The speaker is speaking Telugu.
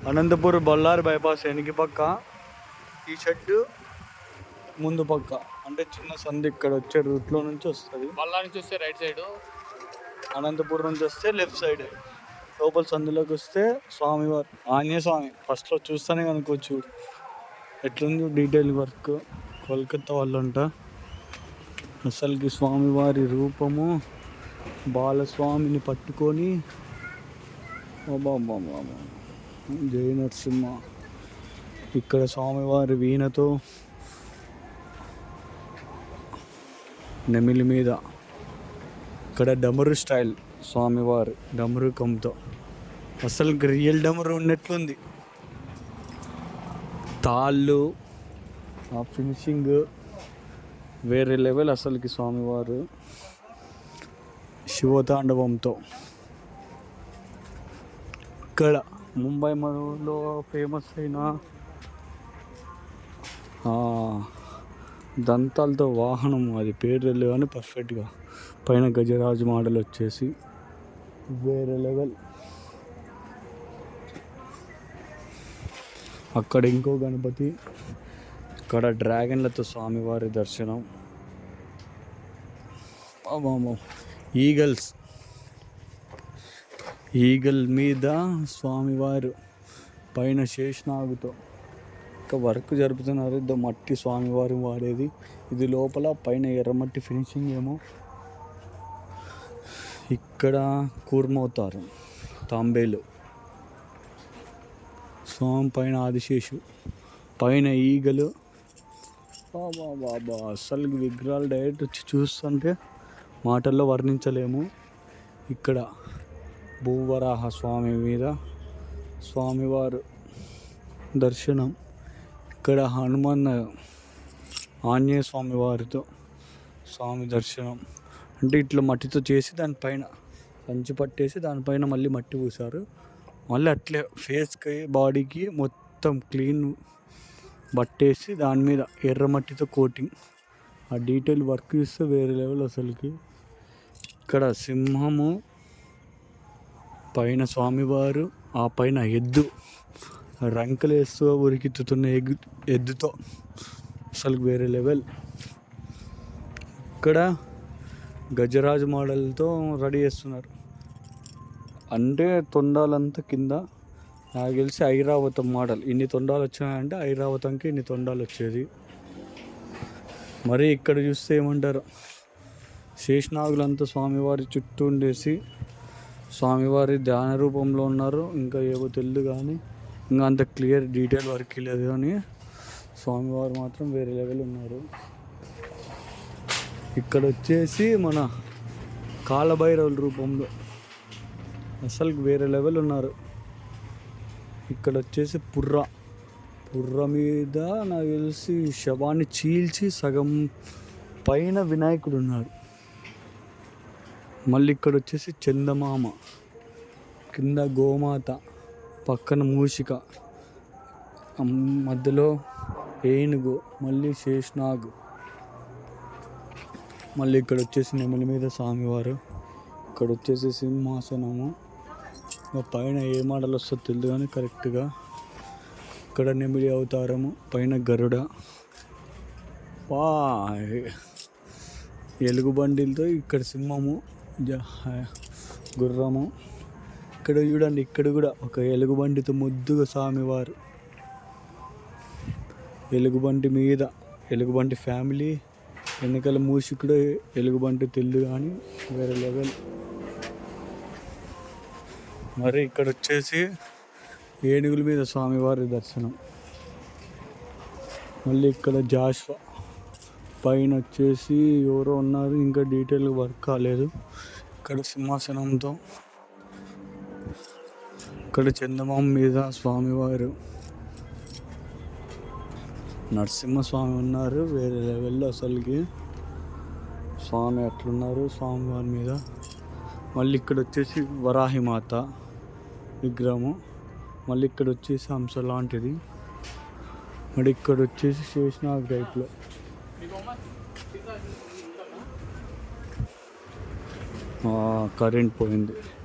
అనంతపూర్ బళ్ళారి బైపాస్ వెనక పక్క, ఈ షెడ్ ముందు పక్క, అంటే చిన్న సంధి ఇక్కడ వచ్చే రూట్లో నుంచి వస్తుంది. బళ్ళారి నుంచి వస్తే రైట్ సైడ్, అనంతపూర్ నుంచి వస్తే లెఫ్ట్ సైడ్. లోపల సందులోకి వస్తే స్వామివారు ఆంజనేయ స్వామి ఫస్ట్లో చూస్తేనే కనుకోవచ్చు. ఎట్లుంది డీటెయిల్ వర్క్, కోల్కత్తా వాళ్ళంట. అసలుకి స్వామివారి రూపము బాలస్వామిని పట్టుకొని జై నరసింహ. ఇక్కడ స్వామివారి వీణతో నెమిలి మీద, ఇక్కడ డమరు స్టైల్ స్వామివారు డమరుకంతో, అసలు రియల్ డమరు ఉన్నట్లుంది. తాళ్ళు, ఆ ఫినిషింగ్ వేరే లెవెల్ అసలుకి. స్వామివారు శివతాండవంతో ఇక్కడ ముంబై మరోలో ఫేమస్ అయిన దంతాలతో వాహనం, అది పేరు తెలియదు కానీ పర్ఫెక్ట్గా పైన గజరాజు మోడల్ వచ్చేసి వేరే లెవెల్. అక్కడ ఇంకో గణపతి, ఇక్కడ డ్రాగన్లతో స్వామివారి దర్శనం. ఈగల్ మీద స్వామివారు, పైన శేషనాగుతో ఇంకా వర్క్ జరుపుతున్నారు. ఇదో మట్టి స్వామివారు వాడేది, ఇది లోపల, పైన ఎర్రమట్టి ఫినిషింగ్ ఏమో. ఇక్కడ కూర్మవుతారు తాంబేలు, స్వామి పైన ఆదిశేషు, పైన ఈగలు. బాబా అసలు విగ్రహాలు డైరెక్ట్ వచ్చి చూస్తుంటే మాటల్లో వర్ణించలేము. ఇక్కడ భూవరాహ స్వామి మీద స్వామివారు దర్శనం. ఇక్కడ హనుమాన్ ఆంజనేయ స్వామి వారితో స్వామి దర్శనం. అంటే ఇట్లా మట్టితో చేసి దానిపైన సంచి పట్టేసి దానిపైన మళ్ళీ మట్టి పూసారు. మళ్ళీ అట్లే ఫేస్కి బాడీకి మొత్తం క్లీన్ బట్టేసి దాని మీద ఎర్రమట్టితో కోటింగ్. ఆ డీటెయిల్ వర్క్ ఇస్తే వేరే లెవెల్ అసలుకి. ఇక్కడ సింహము, పైన స్వామివారు, ఆ పైన ఎద్దు రంకలేస్తూ ఉరికిత్తుతున్న ఎద్దుతో అసలు వేరే లెవెల్. ఇక్కడ గజరాజు మోడల్తో రెడీ చేస్తున్నారు. అంటే తొండాలంతా కింద, నాకు తెలిసి ఐరావతం మోడల్. ఇన్ని తొండాలు వచ్చాయంటే ఐరావతంకి ఇన్ని తొండాలు వచ్చేది. మరి ఇక్కడ చూస్తే ఏమంటారు, శేషనాగులంతా స్వామివారి చుట్టూ ఉండేసి స్వామివారి ధ్యాన రూపంలో ఉన్నారు. ఇంకా ఏవో తెలియదు కానీ ఇంకా అంత క్లియర్ డీటెయిల్ వర్క్ లేదు కానీ స్వామివారు మాత్రం వేరే లెవెల్ ఉన్నారు. ఇక్కడ వచ్చేసి మన కాలభైరవుల రూపంలో అసలు వేరే లెవెల్ ఉన్నారు. ఇక్కడ వచ్చేసి పుర్ర మీద నాకు తెలిసి శవాన్ని చీల్చి సగం పైన వినాయకుడు ఉన్నాడు. మళ్ళీ ఇక్కడ వచ్చేసి చందమామ, కింద గోమాత, పక్కన మూషిక, మధ్యలో ఏనుగు, మళ్ళీ శేషనాగు, మళ్ళీ ఇక్కడ వచ్చేసి నెమలి మీద స్వామివారు, ఇక్కడ వచ్చేసి సింహాసనము. పైన ఏ మోడల్ వస్తుందో తెలియదు కానీ కరెక్ట్గా ఇక్కడ నెమిలి అవతారము, పైన గరుడ, ఎలుగుబండిలతో, ఇక్కడ సింహము, గుర్రము. ఇక్కడ చూడండి, ఇక్కడ కూడా ఒక ఎలుగుబండితో ముద్దుగా స్వామివారు, ఎలుగుబంటి మీద ఎలుగుబంటి ఫ్యామిలీ, వెనకాల మూషికుడు ఎలుగుబంటి తెల్లు కానీ వేరే లెవెల్. మరి ఇక్కడ వచ్చేసి ఏనుగుల మీద స్వామివారి దర్శనం. మళ్ళీ ఇక్కడ జాషువా, పైన వచ్చేసి ఎవరో ఉన్నారు, ఇంకా డీటెయిల్గా వర్క్ కాలేదు. ఇక్కడ సింహాసనంతో, ఇక్కడ చందమామ మీద స్వామివారు, నరసింహస్వామి ఉన్నారు వేరే లెవెల్లో అసలుకి. స్వామి అట్లున్నారు స్వామివారి మీద. మళ్ళీ ఇక్కడ వచ్చేసి వరాహిమాత విగ్రహము, మళ్ళీ ఇక్కడ వచ్చేసి హంస లాంటిది, మరి ఇక్కడ వచ్చేసి శేషనాగ్ టైప్లో. కరెంట్ పోయింది.